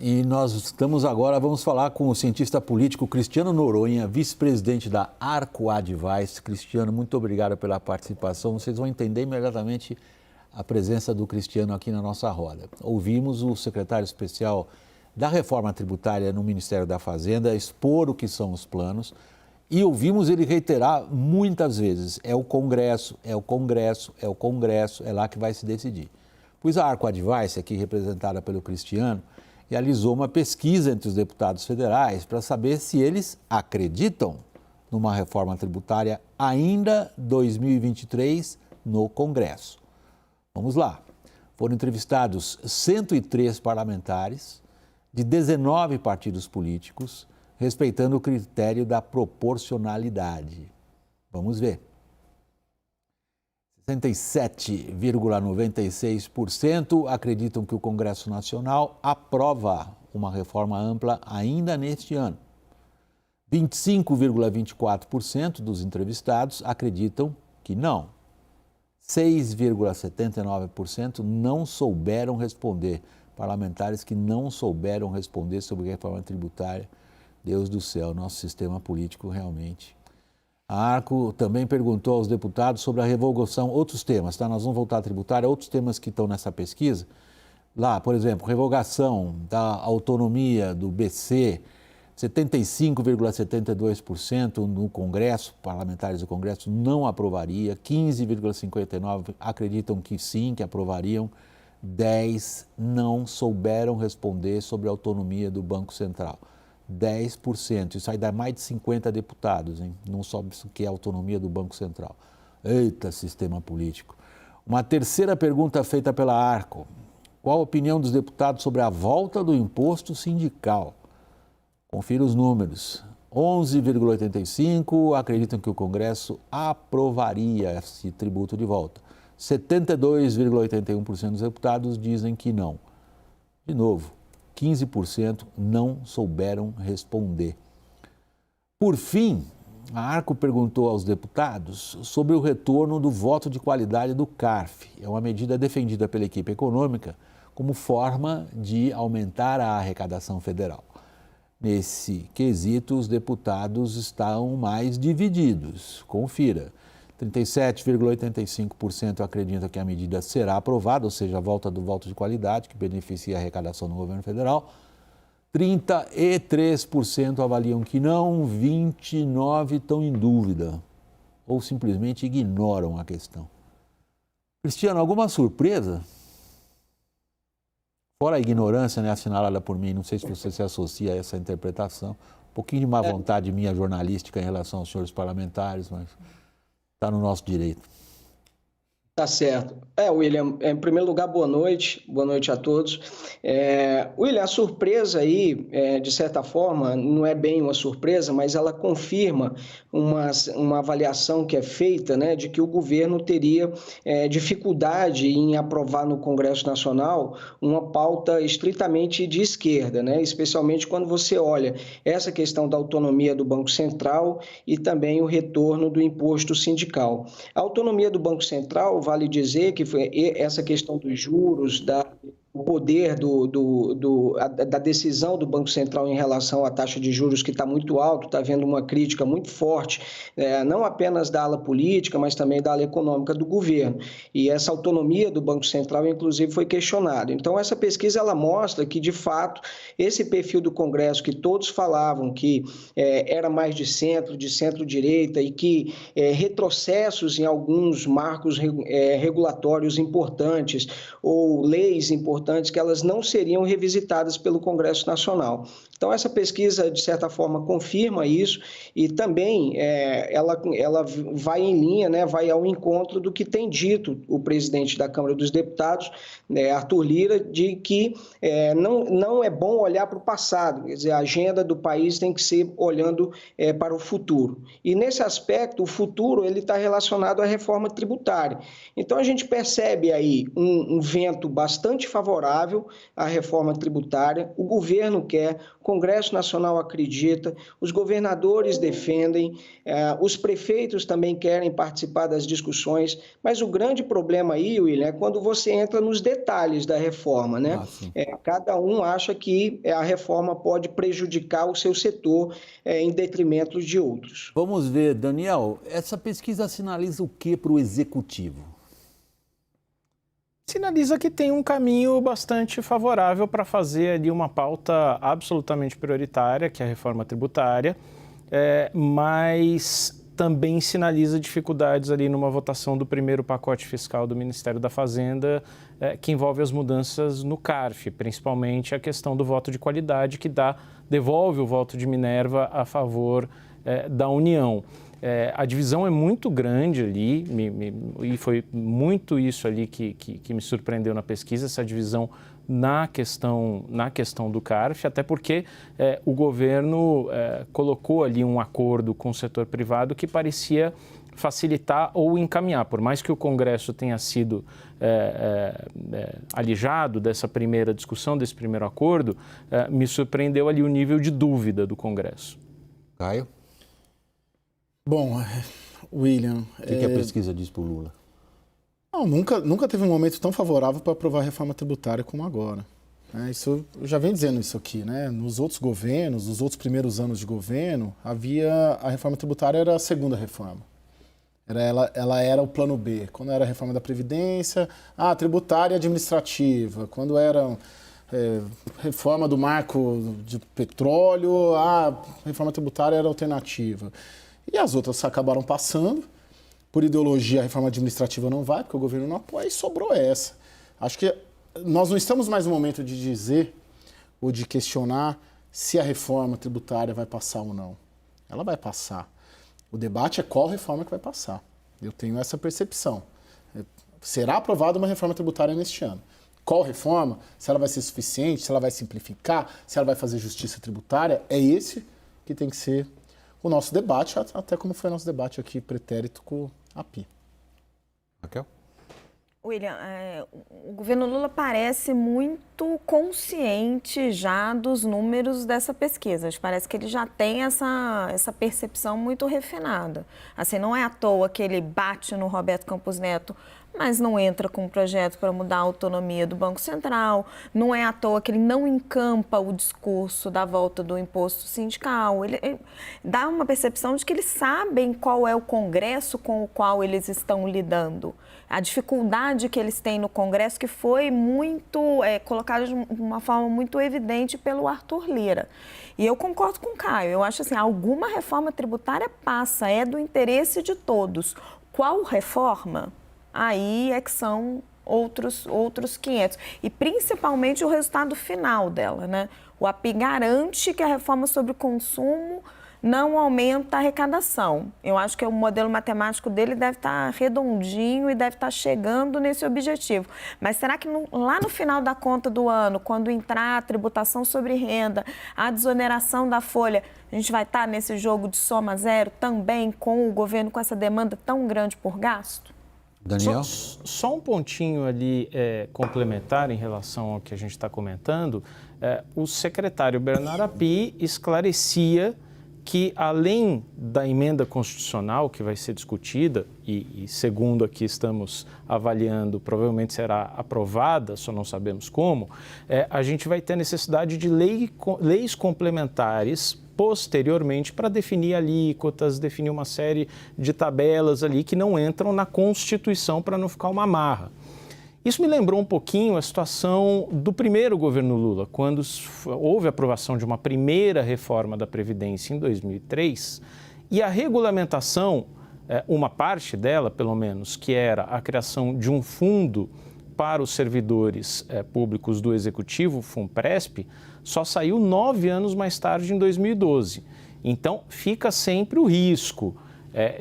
E nós estamos agora, vamos falar com o cientista político Cristiano Noronha, vice-presidente da Arco Advice. Cristiano, muito obrigado pela participação. Vocês vão entender imediatamente a presença do Cristiano aqui na nossa roda. Ouvimos o secretário especial da Reforma Tributária no Ministério da Fazenda expor o que são os planos e ouvimos ele reiterar muitas vezes: é o Congresso, é o Congresso, é o Congresso, é lá que vai se decidir. Pois a Arco Advice, aqui representada pelo Cristiano, realizou uma pesquisa entre os deputados federais para saber se eles acreditam numa reforma tributária ainda 2023 no Congresso. Vamos lá. Foram entrevistados 103 parlamentares de 19 partidos políticos, respeitando o critério da proporcionalidade. Vamos ver. 67,96% acreditam que o Congresso Nacional aprova uma reforma ampla ainda neste ano. 25,24% dos entrevistados acreditam que não. 6,79% não souberam responder. Parlamentares que não souberam responder sobre a reforma tributária. Deus do céu, nosso sistema político realmente. A Arco também perguntou aos deputados sobre a revogação, outros temas, tá? Nós vamos voltar à tributária, outros temas que estão nessa pesquisa. Lá, por exemplo, revogação da autonomia do BC, 75,72% no Congresso, parlamentares do Congresso não aprovaria, 15,59% acreditam que sim, que aprovariam, 10% não souberam responder sobre a autonomia do Banco Central. 10%, isso aí dá mais de 50 deputados, hein? Não sabe o que é a autonomia do Banco Central. Eita, sistema político. Uma terceira pergunta feita pela Arco: qual a opinião dos deputados sobre a volta do imposto sindical? Confira os números. 11,85% acreditam que o Congresso aprovaria esse tributo de volta. 72,81% dos deputados dizem que não. De novo, 15% não souberam responder. Por fim, a Arco perguntou aos deputados sobre o retorno do voto de qualidade do CARF. É uma medida defendida pela equipe econômica como forma de aumentar a arrecadação federal. Nesse quesito, os deputados estão mais divididos. Confira. 37,85% acreditam que a medida será aprovada, ou seja, a volta do voto de qualidade, que beneficia a arrecadação do governo federal. 33% avaliam que não, 29% estão em dúvida ou simplesmente ignoram a questão. Cristiano, alguma surpresa? Fora a ignorância, né, assinalada por mim, não sei se você se associa a essa interpretação, um pouquinho de má vontade minha jornalística em relação aos senhores parlamentares, mas está no nosso direito. Tá certo. William, em primeiro lugar, boa noite a todos. William, a surpresa aí, de certa forma, não é bem uma surpresa, mas ela confirma uma avaliação que é feita, né, de que o governo teria dificuldade em aprovar no Congresso Nacional uma pauta estritamente de esquerda, né, especialmente quando você olha essa questão da autonomia do Banco Central e também o retorno do imposto sindical. A autonomia do Banco Central, vale dizer que essa questão dos juros, o poder da decisão do Banco Central em relação à taxa de juros, que está muito alto, está havendo uma crítica muito forte, não apenas da ala política, mas também da ala econômica do governo. E essa autonomia do Banco Central, inclusive, foi questionada. Então, essa pesquisa ela mostra que, de fato, esse perfil do Congresso, que todos falavam que era mais de centro-direita e que retrocessos em alguns marcos regulatórios importantes ou leis importantes, que elas não seriam revisitadas pelo Congresso Nacional. Então, essa pesquisa, de certa forma, confirma isso e também ela vai em linha, né, vai ao encontro do que tem dito o presidente da Câmara dos Deputados, Arthur Lira, de que não é bom olhar para o passado, quer dizer, a agenda do país tem que ser olhando para o futuro. E, nesse aspecto, o futuro está relacionado à reforma tributária. Então, a gente percebe aí um vento bastante favorável favorável à reforma tributária, o governo quer, o Congresso Nacional acredita, os governadores defendem, os prefeitos também querem participar das discussões, mas o grande problema aí, William, é quando você entra nos detalhes da reforma, né? Cada um acha que a reforma pode prejudicar o seu setor em detrimento de outros. Vamos ver, Daniel, essa pesquisa sinaliza o que para o Executivo? Sinaliza que tem um caminho bastante favorável para fazer ali uma pauta absolutamente prioritária, que é a reforma tributária, mas também sinaliza dificuldades ali numa votação do primeiro pacote fiscal do Ministério da Fazenda, que envolve as mudanças no CARF, principalmente a questão do voto de qualidade, que devolve o voto de Minerva a favor da União. A divisão é muito grande ali, e foi muito isso ali que me surpreendeu na pesquisa, essa divisão na questão do CARF, até porque o governo colocou ali um acordo com o setor privado que parecia facilitar ou encaminhar. Por mais que o Congresso tenha sido alijado dessa primeira discussão, desse primeiro acordo, me surpreendeu ali o nível de dúvida do Congresso. Caio? Bom, William... O que a pesquisa diz para o Lula? Não, nunca teve um momento tão favorável para aprovar a reforma tributária como agora. Isso, eu já venho dizendo isso aqui, né? Nos outros governos, nos outros primeiros anos de governo, a reforma tributária era a segunda reforma. Ela era o plano B. Quando era a reforma da Previdência, tributária e administrativa. Quando era reforma do marco de petróleo, a reforma tributária era alternativa. E as outras acabaram passando. Por ideologia, a reforma administrativa não vai, porque o governo não apoia, e sobrou essa. Acho que nós não estamos mais no momento de dizer ou de questionar se a reforma tributária vai passar ou não. Ela vai passar. O debate é qual reforma que vai passar. Eu tenho essa percepção. Será aprovada uma reforma tributária neste ano. Qual reforma? Se ela vai ser suficiente, se ela vai simplificar, se ela vai fazer justiça tributária, é esse que tem que ser o nosso debate, até como foi o nosso debate aqui pretérito com a PI. Raquel? William, o governo Lula parece muito consciente já dos números dessa pesquisa. Parece que ele já tem essa percepção muito refinada. Assim, não é à toa que ele bate no Roberto Campos Neto, mas não entra com um projeto para mudar a autonomia do Banco Central. Não é à toa que ele não encampa o discurso da volta do imposto sindical. Ele dá uma percepção de que eles sabem qual é o Congresso com o qual eles estão lidando. A dificuldade que eles têm no Congresso, que foi muito colocada de uma forma muito evidente pelo Arthur Lira. E eu concordo com o Caio. Eu acho assim, alguma reforma tributária passa, é do interesse de todos. Qual reforma? Aí é que são outros 500. E principalmente o resultado final dela, né? O API garante que a reforma sobre o consumo não aumenta a arrecadação. Eu acho que o modelo matemático dele deve estar redondinho e deve estar chegando nesse objetivo. Mas será que lá no final da conta do ano, quando entrar a tributação sobre renda, a desoneração da folha, a gente vai estar nesse jogo de soma zero também com o governo com essa demanda tão grande por gasto? Daniel? Só um pontinho ali complementar em relação ao que a gente está comentando. O secretário Bernardo Api esclarecia que, além da emenda constitucional que vai ser discutida, e segundo aqui estamos avaliando, provavelmente será aprovada, só não sabemos como, a gente vai ter necessidade de leis complementares posteriormente para definir alíquotas, definir uma série de tabelas ali que não entram na Constituição para não ficar uma amarra. Isso me lembrou um pouquinho a situação do primeiro governo Lula, quando houve a aprovação de uma primeira reforma da Previdência em 2003 e a regulamentação, uma parte dela pelo menos, que era a criação de um fundo para os servidores públicos do Executivo, o FUNPRESP, só saiu 9 anos mais tarde, em 2012. Então, fica sempre o risco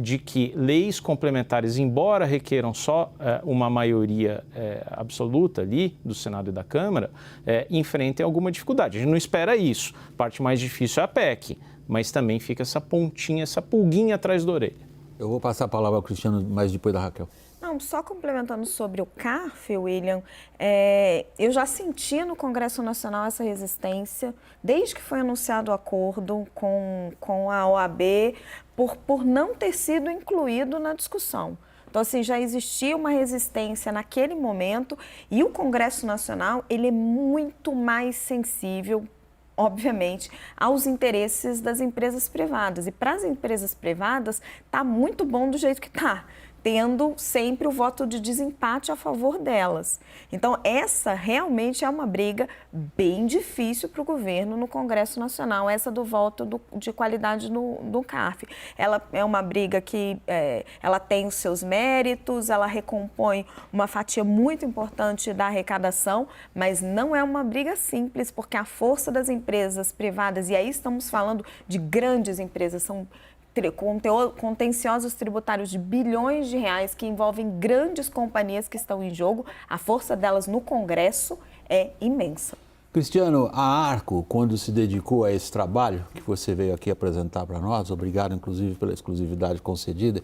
de que leis complementares, embora requeram só uma maioria absoluta ali do Senado e da Câmara, enfrentem alguma dificuldade. A gente não espera isso. A parte mais difícil é a PEC, mas também fica essa pontinha, essa pulguinha atrás da orelha. Eu vou passar a palavra ao Cristiano, mas depois da Raquel. Não, só complementando sobre o CARF, William, eu já senti no Congresso Nacional essa resistência, desde que foi anunciado o acordo com a OAB, por não ter sido incluído na discussão. Então, assim, já existia uma resistência naquele momento e o Congresso Nacional, ele é muito mais sensível, obviamente, aos interesses das empresas privadas. E para as empresas privadas, está muito bom do jeito que está, tendo sempre o voto de desempate a favor delas. Então, essa realmente é uma briga bem difícil para o governo no Congresso Nacional, essa do voto de qualidade do CARF. Ela é uma briga que ela tem os seus méritos, ela recompõe uma fatia muito importante da arrecadação, mas não é uma briga simples, porque a força das empresas privadas, e aí estamos falando de grandes empresas, são contenciosos tributários de bilhões de reais que envolvem grandes companhias que estão em jogo, a força delas no Congresso é imensa. Cristiano, a Arco, quando se dedicou a esse trabalho que você veio aqui apresentar para nós, obrigado inclusive pela exclusividade concedida,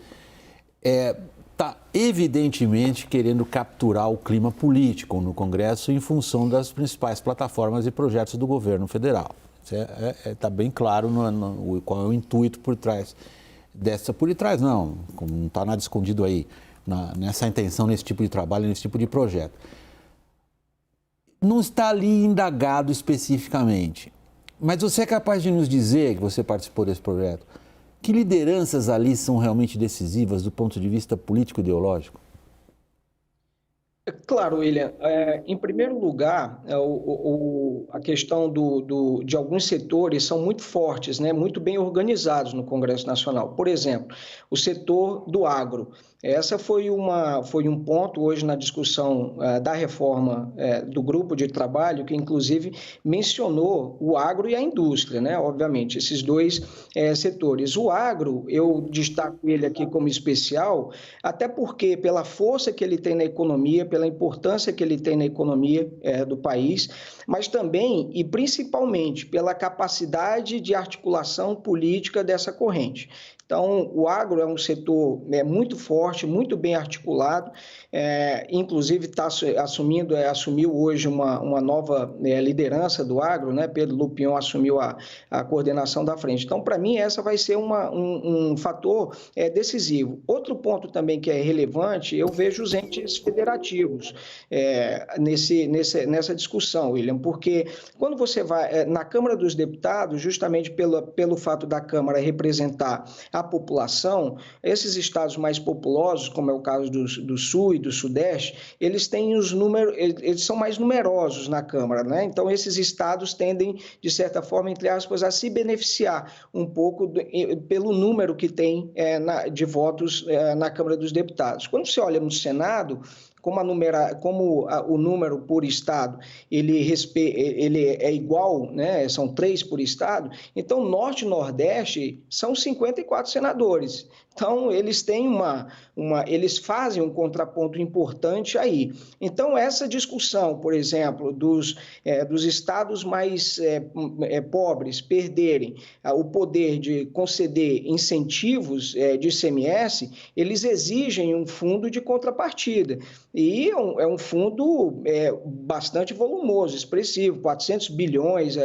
está evidentemente querendo capturar o clima político no Congresso em função das principais plataformas e projetos do governo federal. Está bem claro qual é o intuito por trás dessa. Por trás não está nada escondido aí, nessa intenção, nesse tipo de trabalho, nesse tipo de projeto. Não está ali indagado especificamente, mas você é capaz de nos dizer, que você participou desse projeto, que lideranças ali são realmente decisivas do ponto de vista político-ideológico? Claro, William. Em primeiro lugar, a questão de alguns setores são muito fortes, né? Muito bem organizados no Congresso Nacional. Por exemplo, o setor do agro. Essa foi um ponto hoje na discussão da reforma do grupo de trabalho, que inclusive mencionou o agro e a indústria, né? Obviamente, esses dois setores. O agro, eu destaco ele aqui como especial, até porque pela força que ele tem na economia, pela importância que ele tem na economia do país, mas também e principalmente pela capacidade de articulação política dessa corrente. Então, o agro é um setor muito forte, muito bem articulado, inclusive assumiu hoje uma nova liderança do agro, né? Pedro Lupion assumiu a coordenação da frente. Então, para mim, essa vai ser um fator decisivo. Outro ponto também que é relevante, eu vejo os entes federativos nessa discussão, William, porque quando você vai na Câmara dos Deputados, justamente pelo fato da Câmara representar a população, esses estados mais populosos, como é o caso do Sul e do Sudeste, eles têm eles são mais numerosos na Câmara, né? Então, esses estados tendem, de certa forma, entre aspas, a se beneficiar um pouco pelo número que tem de votos na Câmara dos Deputados. Quando você olha no Senado, como o número por estado ele é igual, né? São 3 por estado, então Norte e Nordeste são 54 senadores. Então, eles têm eles fazem um contraponto importante aí. Então, essa discussão, por exemplo, dos estados mais pobres perderem o poder de conceder incentivos de ICMS, eles exigem um fundo de contrapartida. E é um fundo bastante volumoso, expressivo, 400 bilhões,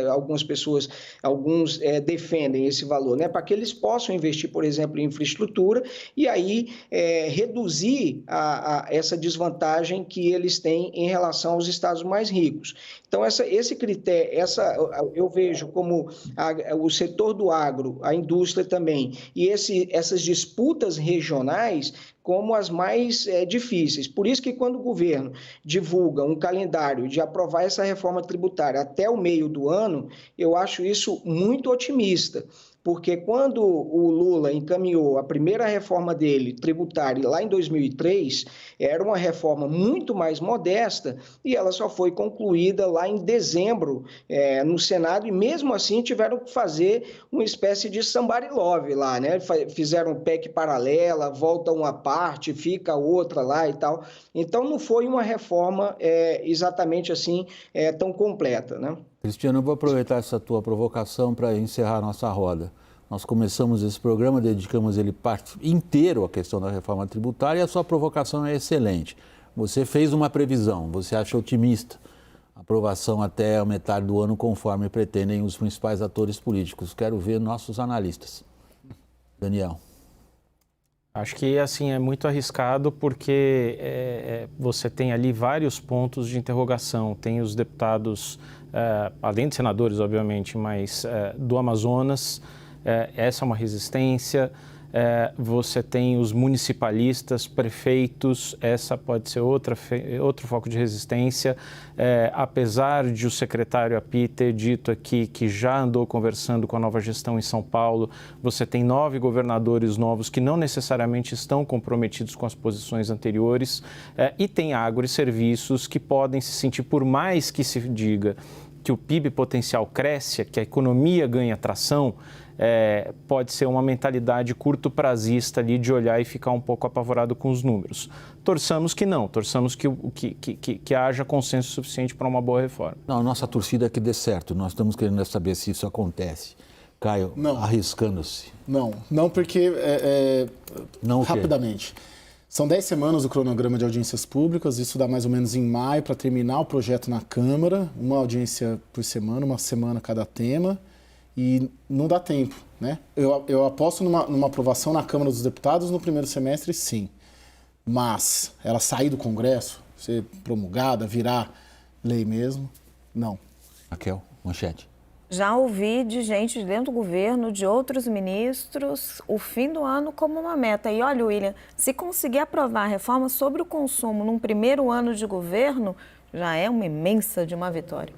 alguns defendem esse valor, né, para que eles possam investir, por exemplo, em infraestrutura e aí reduzir essa desvantagem que eles têm em relação aos estados mais ricos. Então, esse critério, eu vejo como o setor do agro, a indústria também, e essas disputas regionais como as mais difíceis. Por isso que quando o governo divulga um calendário de aprovar essa reforma tributária até o meio do ano, eu acho isso muito otimista. Porque quando o Lula encaminhou a primeira reforma dele, tributária, lá em 2003, era uma reforma muito mais modesta e ela só foi concluída lá em dezembro no Senado e mesmo assim tiveram que fazer uma espécie de somebody love lá, né? Fizeram PEC paralela, volta uma parte, fica outra lá e tal. Então não foi uma reforma exatamente assim tão completa, né? Cristiano, eu vou aproveitar essa tua provocação para encerrar nossa roda. Nós começamos esse programa, dedicamos ele inteiro à questão da reforma tributária e a sua provocação é excelente. Você fez uma previsão, você acha otimista a aprovação até a metade do ano, conforme pretendem os principais atores políticos. Quero ver nossos analistas. Daniel. Acho que assim é muito arriscado porque você tem ali vários pontos de interrogação. Tem os deputados, além de senadores, obviamente, mas do Amazonas, essa é uma resistência. Você tem os municipalistas, prefeitos, essa pode ser outro foco de resistência. Apesar de o secretário Api ter dito aqui que já andou conversando com a nova gestão em São Paulo, você tem 9 governadores novos que não necessariamente estão comprometidos com as posições anteriores, e tem agro e serviços que podem se sentir, por mais que se diga que o PIB potencial cresce, que a economia ganha tração, pode ser uma mentalidade curto-prazista ali de olhar e ficar um pouco apavorado com os números. Torçamos que não, torçamos que haja consenso suficiente para uma boa reforma. Não, a nossa torcida é que dê certo. Nós estamos querendo saber se isso acontece. Caio, arriscando-se. Não porque, não rapidamente, são 10 semanas o cronograma de audiências públicas, isso dá mais ou menos em maio para terminar o projeto na Câmara, uma audiência por semana, uma semana cada tema. E não dá tempo, né? Eu aposto numa aprovação na Câmara dos Deputados no primeiro semestre, sim. Mas ela sair do Congresso, ser promulgada, virar lei mesmo, não. Raquel, manchete. Já ouvi de gente de dentro do governo, de outros ministros, o fim do ano como uma meta. E olha, William, se conseguir aprovar a reforma sobre o consumo num primeiro ano de governo, já é uma imensa de uma vitória.